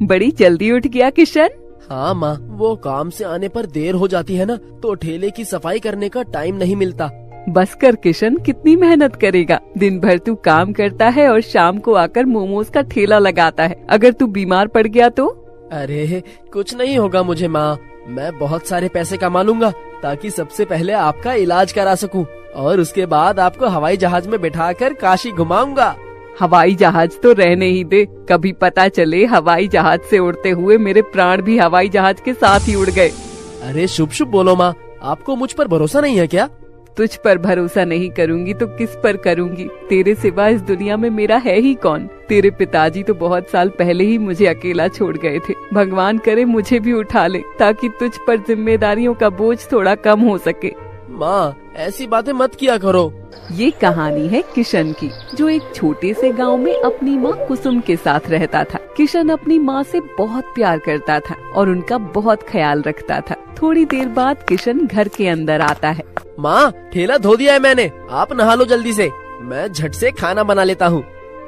बड़ी जल्दी उठ गया किशन। हाँ माँ, वो काम से आने पर देर हो जाती है ना, तो ठेले की सफाई करने का टाइम नहीं मिलता। बस कर किशन, कितनी मेहनत करेगा। दिन भर तू काम करता है और शाम को आकर मोमोज का ठेला लगाता है। अगर तू बीमार पड़ गया तो? अरे कुछ नहीं होगा मुझे माँ, मैं बहुत सारे पैसे कमा लूंगा ताकि सबसे पहले आपका इलाज करा सकूं और उसके बाद आपको हवाई जहाज में बिठाकर काशी घुमाऊंगा। हवाई जहाज तो रहने ही दे, कभी पता चले हवाई जहाज से उड़ते हुए मेरे प्राण भी हवाई जहाज के साथ ही उड़ गए। अरे शुभ शुभ बोलो माँ, आपको मुझ पर भरोसा नहीं है क्या? तुझ पर भरोसा नहीं करूंगी तो किस पर करूंगी? तेरे सिवा इस दुनिया में मेरा है ही कौन? तेरे पिताजी तो बहुत साल पहले ही मुझे अकेला छोड़ गए थे। भगवान करे मुझे भी उठा ले ताकि तुझ पर जिम्मेदारियों का बोझ थोड़ा कम हो सके। माँ ऐसी बातें मत किया करो। ये कहानी है किशन की, जो एक छोटे से गांव में अपनी माँ कुसुम के साथ रहता था। किशन अपनी माँ से बहुत प्यार करता था और उनका बहुत ख्याल रखता था। थोड़ी देर बाद किशन घर के अंदर आता है। माँ ठेला धो दिया है मैंने, आप नहा लो जल्दी से, मैं झट से खाना बना लेता हूँ।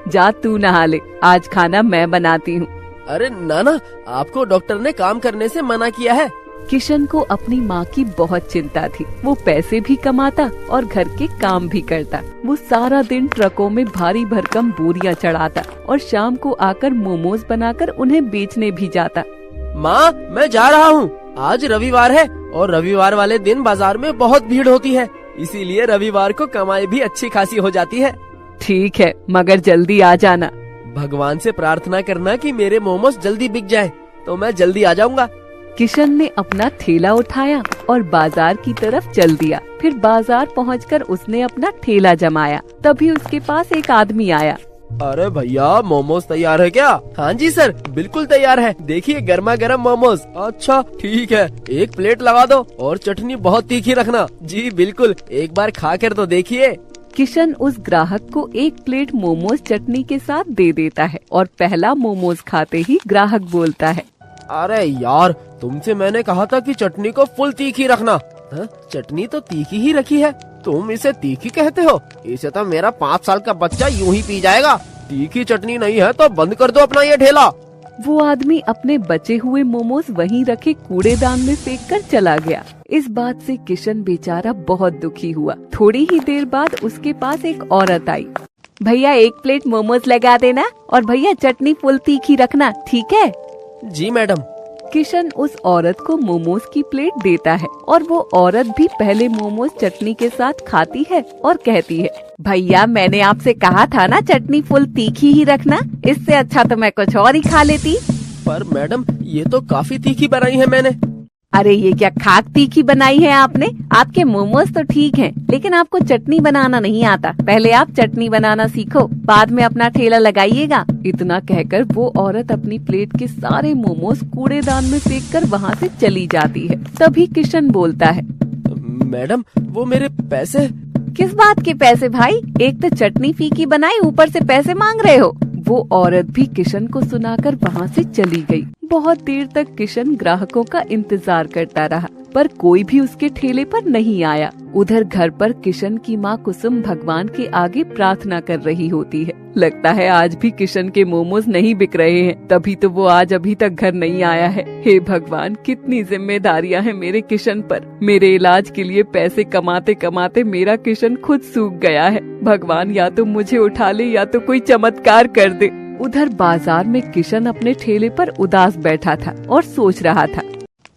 जा तू नहा ले, आज खाना मैं बनाती हूँ। अरे नाना, आपको डॉक्टर ने काम करने से मना किया है। किशन को अपनी माँ की बहुत चिंता थी। वो पैसे भी कमाता और घर के काम भी करता। वो सारा दिन ट्रकों में भारी भरकम बोरियां चढ़ाता और शाम को आकर मोमोज बनाकर उन्हें बेचने भी जाता। माँ मैं जा रहा हूँ, आज रविवार है और रविवार वाले दिन बाजार में बहुत भीड़ होती है, इसीलिए रविवार को कमाई भी अच्छी खासी हो जाती है। ठीक है, मगर जल्दी आ जाना। भगवान से प्रार्थना करना कि मेरे मोमोज जल्दी बिक जाएं, तो मैं जल्दी आ जाऊंगा। किशन ने अपना ठेला उठाया और बाजार की तरफ चल दिया। फिर बाजार पहुंचकर उसने अपना ठेला जमाया। तभी उसके पास एक आदमी आया। अरे भैया, मोमोज तैयार है क्या? हाँ जी सर, बिल्कुल तैयार है, देखिए गर्मा गर्म मोमोज। अच्छा ठीक है, एक प्लेट लगा दो और चटनी बहुत तीखी रखना। जी बिल्कुल, एक बार खा कर तो देखिए। किशन उस ग्राहक को एक प्लेट मोमोज चटनी के साथ दे देता है और पहला मोमोज खाते ही ग्राहक बोलता है, अरे यार, तुमसे मैंने कहा था कि चटनी को फुल तीखी रखना। चटनी तो तीखी ही रखी है, तुम इसे तीखी कहते हो? इसे तो मेरा 5 साल का बच्चा यूं ही पी जाएगा। तीखी चटनी नहीं है तो बंद कर दो अपना ये ठेला। वो आदमी अपने बचे हुए मोमोज वहीं रखे कूड़ेदान में फेंक कर चला गया। इस बात से किशन बेचारा बहुत दुखी हुआ। थोड़ी ही देर बाद उसके पास एक औरत आई। भैया एक प्लेट मोमोज लगा देना और भैया चटनी फुल तीखी रखना, ठीक है? जी मैडम। किशन उस औरत को मोमोज की प्लेट देता है और वो औरत भी पहले मोमोज चटनी के साथ खाती है और कहती है, भैया मैंने आपसे कहा था ना चटनी फुल तीखी ही रखना, इससे अच्छा तो मैं कुछ और ही खा लेती। पर मैडम ये तो काफी तीखी बनाई है मैंने। अरे ये क्या खाक तीखी बनाई है आपने? आपके मोमोज तो ठीक हैं, लेकिन आपको चटनी बनाना नहीं आता। पहले आप चटनी बनाना सीखो, बाद में अपना ठेला लगाइएगा। इतना कहकर वो औरत अपनी प्लेट के सारे मोमोज कूड़ेदान में फेंककर वहाँ से चली जाती है। तभी किशन बोलता है, मैडम वो मेरे पैसे। किस बात के पैसे भाई? एक तो चटनी फीकी बनाई, ऊपर से पैसे मांग रहे हो। वो औरत भी किशन को सुनाकर वहाँ से चली गई। बहुत देर तक किशन ग्राहकों का इंतजार करता रहा, पर कोई भी उसके ठेले पर नहीं आया। उधर घर पर किशन की माँ कुसुम भगवान के आगे प्रार्थना कर रही होती है। लगता है आज भी किशन के मोमोज नहीं बिक रहे हैं, तभी तो वो आज अभी तक घर नहीं आया है। हे भगवान, कितनी जिम्मेदारियां हैं मेरे किशन पर। मेरे इलाज के लिए पैसे कमाते कमाते मेरा किशन खुद सूख गया है। भगवान या तो मुझे उठा ले या तो कोई चमत्कार कर दे। उधर बाजार में किशन अपने ठेले पर उदास बैठा था और सोच रहा था,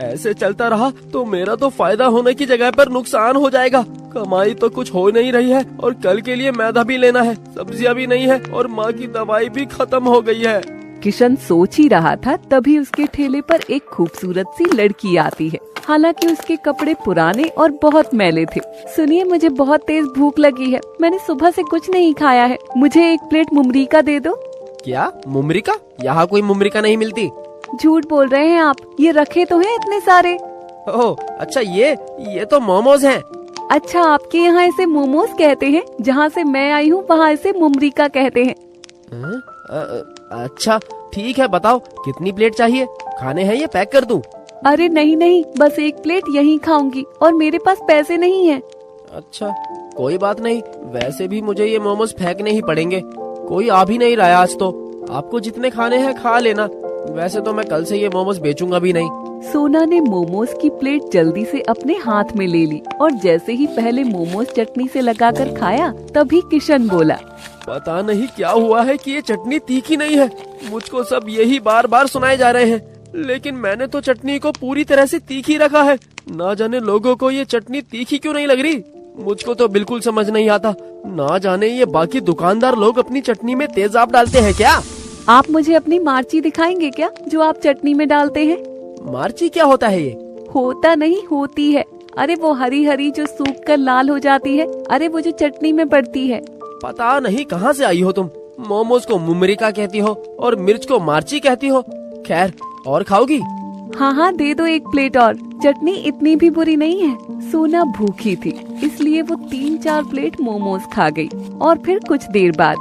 ऐसे चलता रहा तो मेरा तो फायदा होने की जगह पर नुकसान हो जाएगा। कमाई तो कुछ हो नहीं रही है और कल के लिए मैदा भी लेना है, सब्जियां भी नहीं है और माँ की दवाई भी खत्म हो गई है। किशन सोच ही रहा था, तभी उसके ठेले पर एक खूबसूरत सी लड़की आती है। हालांकि उसके कपड़े पुराने और बहुत मैले थे। सुनिए, मुझे बहुत तेज भूख लगी है, मैंने सुबह से कुछ नहीं खाया है, मुझे एक प्लेट मुमरिका दे दो। क्या मुमरिका? यहाँ कोई मुमरिका नहीं मिलती। झूठ बोल रहे हैं आप, ये रखे तो हैं इतने सारे। ओह अच्छा, ये तो मोमोज हैं। अच्छा, आपके यहाँ इसे मोमोज कहते हैं, जहाँ से मैं आई हूँ वहाँ इसे मुमरिका कहते हैं। अच्छा ठीक है, बताओ कितनी प्लेट चाहिए? खाने हैं ये पैक कर दूं? अरे नहीं नहीं, बस एक प्लेट यहीं खाऊंगी और मेरे पास पैसे नहीं है। अच्छा कोई बात नहीं, वैसे भी मुझे ये मोमोज फेंकने ही पड़ेंगे। कोई आ भी नहीं रहा आज तो। आपको जितने खाने हैं खा लेना। वैसे तो मैं कल से ये मोमोज बेचूंगा भी नहीं। सोना ने मोमोज की प्लेट जल्दी से अपने हाथ में ले ली और जैसे ही पहले मोमोज चटनी से लगाकर खाया तभी किशन बोला, पता नहीं क्या हुआ है कि ये चटनी तीखी नहीं है। मुझको सब यही बार बार सुनाए जा रहे हैं, लेकिन मैंने तो चटनी को पूरी तरह से तीखी रखा है। ना जाने लोगों को ये चटनी तीखी क्यों नहीं लग रही। मुझको तो बिल्कुल समझ नहीं आता। ना जाने ये बाकी दुकानदार लोग अपनी चटनी में तेजाब डालते हैं क्या। आप मुझे अपनी मार्ची दिखाएंगे क्या जो आप चटनी में डालते हैं? मार्ची क्या होता है ये? होता नहीं, होती है। अरे वो हरी हरी जो सूख कर लाल हो जाती है। अरे वो जो चटनी में पड़ती है। पता नहीं कहाँ से आई हो तुम। मोमोज को मुमरिका कहती हो और मिर्च को मार्ची कहती हो। खैर, और खाओगी? हाँ हाँ, दे दो एक प्लेट और। चटनी इतनी भी बुरी नहीं है। सोना भूखी थी, इसलिए वो 3-4 प्लेट मोमोज खा गई। और फिर कुछ देर बाद,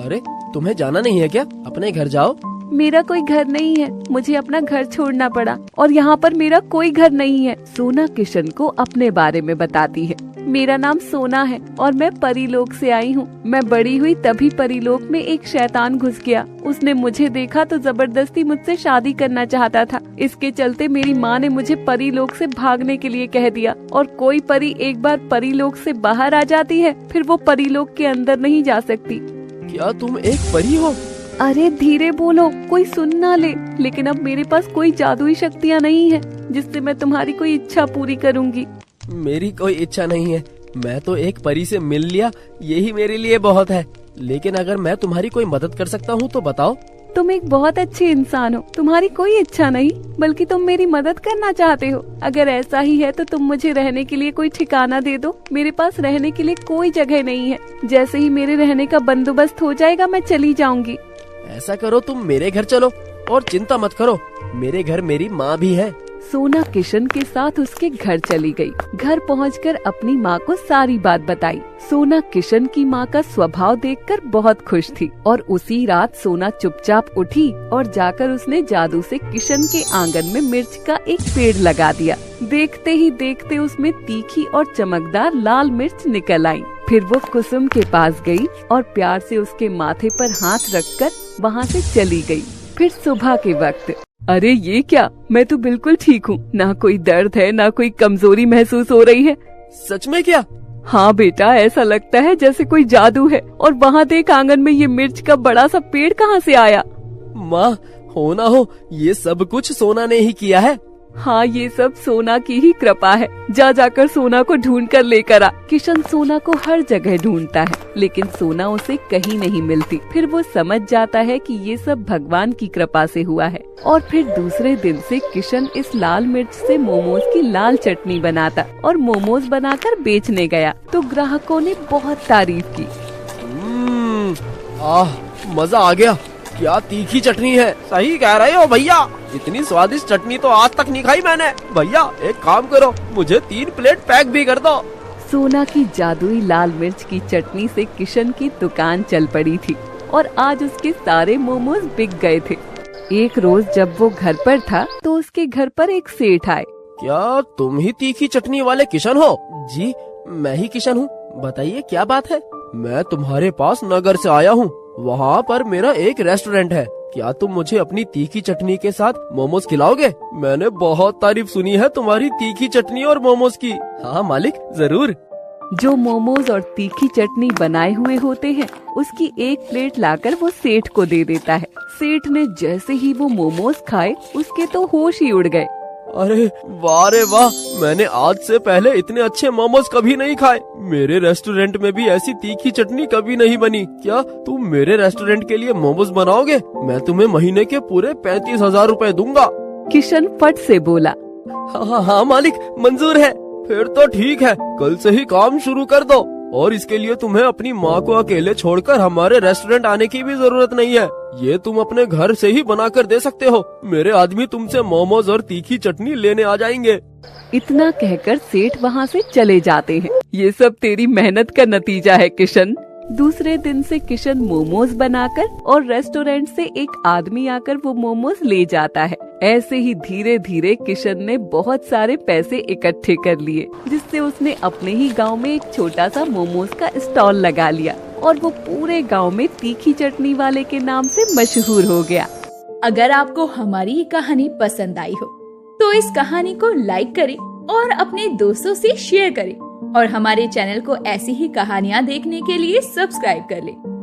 अरे तुम्हें जाना नहीं है क्या? अपने घर जाओ। मेरा कोई घर नहीं है, मुझे अपना घर छोड़ना पड़ा और यहाँ पर मेरा कोई घर नहीं है। सोना किशन को अपने बारे में बताती है। मेरा नाम सोना है और मैं परीलोक से आई हूँ। मैं बड़ी हुई तभी परीलोक में एक शैतान घुस गया। उसने मुझे देखा तो जबरदस्ती मुझसे शादी करना चाहता था। इसके चलते मेरी माँ ने मुझे परीलोक से भागने के लिए कह दिया। और कोई परी एक बार परीलोक से बाहर आ जाती है, फिर वो परीलोक के अंदर नहीं जा सकती। क्या तुम एक परी हो? अरे धीरे बोलो, कोई सुन ना ले। लेकिन अब मेरे पास कोई जादुई शक्तियाँ नहीं है जिससे मैं तुम्हारी कोई इच्छा पूरी करूँगी। मेरी कोई इच्छा नहीं है। मैं तो एक परी से मिल लिया, यही मेरे लिए बहुत है। लेकिन अगर मैं तुम्हारी कोई मदद कर सकता हूँ तो बताओ। तुम एक बहुत अच्छे इंसान हो। तुम्हारी कोई इच्छा नहीं, बल्कि तुम मेरी मदद करना चाहते हो। अगर ऐसा ही है तो तुम मुझे रहने के लिए कोई ठिकाना दे दो। मेरे पास रहने के लिए कोई जगह नहीं है। जैसे ही मेरे रहने का बंदोबस्त हो जाएगा मैं चली जाऊंगी। ऐसा करो, तुम मेरे घर चलो और चिंता मत करो, मेरे घर मेरी माँ भी है। सोना किशन के साथ उसके घर चली गई। घर पहुंचकर अपनी माँ को सारी बात बताई। सोना किशन की माँ का स्वभाव देखकर बहुत खुश थी और उसी रात सोना चुपचाप उठी और जाकर उसने जादू से किशन के आंगन में मिर्च का एक पेड़ लगा दिया। देखते ही देखते उसमें तीखी और चमकदार लाल मिर्च निकल आई। फिर वो कुसुम के पास गई और प्यार से उसके माथे पर हाथ रखकर वहाँ से चली गई। फिर सुबह के वक्त, अरे ये क्या, मैं तो बिल्कुल ठीक हूँ। ना कोई दर्द है, ना कोई कमजोरी महसूस हो रही है। सच में क्या? हाँ बेटा, ऐसा लगता है जैसे कोई जादू है। और वहाँ देख, आंगन में ये मिर्च का बड़ा सा पेड़ कहाँ से आया? माँ, हो ना हो ये सब कुछ सोना ने ही किया है। हाँ, ये सब सोना की ही कृपा है। जाकर सोना को ढूंढ कर लेकर आ। किशन सोना को हर जगह ढूंढता है, लेकिन सोना उसे कहीं नहीं मिलती। फिर वो समझ जाता है कि ये सब भगवान की कृपा से हुआ है। और फिर दूसरे दिन से किशन इस लाल मिर्च से मोमोज की लाल चटनी बनाता और मोमोज बनाकर बेचने गया तो ग्राहकों ने बहुत तारीफ की। मजा आ गया। क्या तीखी चटनी है। सही कह रहे हो भैया, इतनी स्वादिष्ट चटनी तो आज तक नहीं खाई मैंने। भैया एक काम करो, मुझे 3 प्लेट पैक भी कर दो। सोना की जादुई लाल मिर्च की चटनी से किशन की दुकान चल पड़ी थी और आज उसके सारे मोमोज बिक गए थे। एक रोज जब वो घर पर था तो उसके घर पर एक सेठ आए। क्या तुम ही तीखी चटनी वाले किशन हो? जी मैं ही किशन हूँ। बताइए क्या बात है? मैं तुम्हारे पास नगर से आया हूँ। वहाँ पर मेरा एक रेस्टोरेंट है। क्या तुम मुझे अपनी तीखी चटनी के साथ मोमोज खिलाओगे? मैंने बहुत तारीफ सुनी है तुम्हारी तीखी चटनी और मोमोज की। हाँ मालिक, जरूर। जो मोमोज और तीखी चटनी बनाए हुए होते हैं उसकी एक प्लेट लाकर वो सेठ को दे देता है। सेठ ने जैसे ही वो मोमोज खाए उसके तो होश ही उड़ गए। अरे वाह रे वाह, मैंने आज से पहले इतने अच्छे मोमोज कभी नहीं खाए। मेरे रेस्टोरेंट में भी ऐसी तीखी चटनी कभी नहीं बनी। क्या तुम मेरे रेस्टोरेंट के लिए मोमोज बनाओगे? मैं तुम्हें महीने के पूरे 35,000 रुपए दूंगा। किशन फट से बोला, हाँ मालिक, मंजूर है। फिर तो ठीक है, कल से ही काम शुरू कर दो। और इसके लिए तुम्हें अपनी माँ को अकेले छोड़कर हमारे रेस्टोरेंट आने की भी जरूरत नहीं है। ये तुम अपने घर से ही बना कर दे सकते हो। मेरे आदमी तुमसे मोमोज और तीखी चटनी लेने आ जाएंगे। इतना कहकर सेठ वहाँ से चले जाते हैं। ये सब तेरी मेहनत का नतीजा है किशन। दूसरे दिन से किशन मोमोज बनाकर और रेस्टोरेंट से एक आदमी आकर वो मोमोज ले जाता है। ऐसे ही धीरे धीरे किशन ने बहुत सारे पैसे इकट्ठे कर लिए, जिससे उसने अपने ही गांव में एक छोटा सा मोमोज का स्टॉल लगा लिया और वो पूरे गांव में तीखी चटनी वाले के नाम से मशहूर हो गया। अगर आपको हमारी ये कहानी पसंद आई हो तो इस कहानी को लाइक करें और अपने दोस्तों से शेयर करें और हमारे चैनल को ऐसी ही कहानियाँ देखने के लिए सब्सक्राइब कर लें।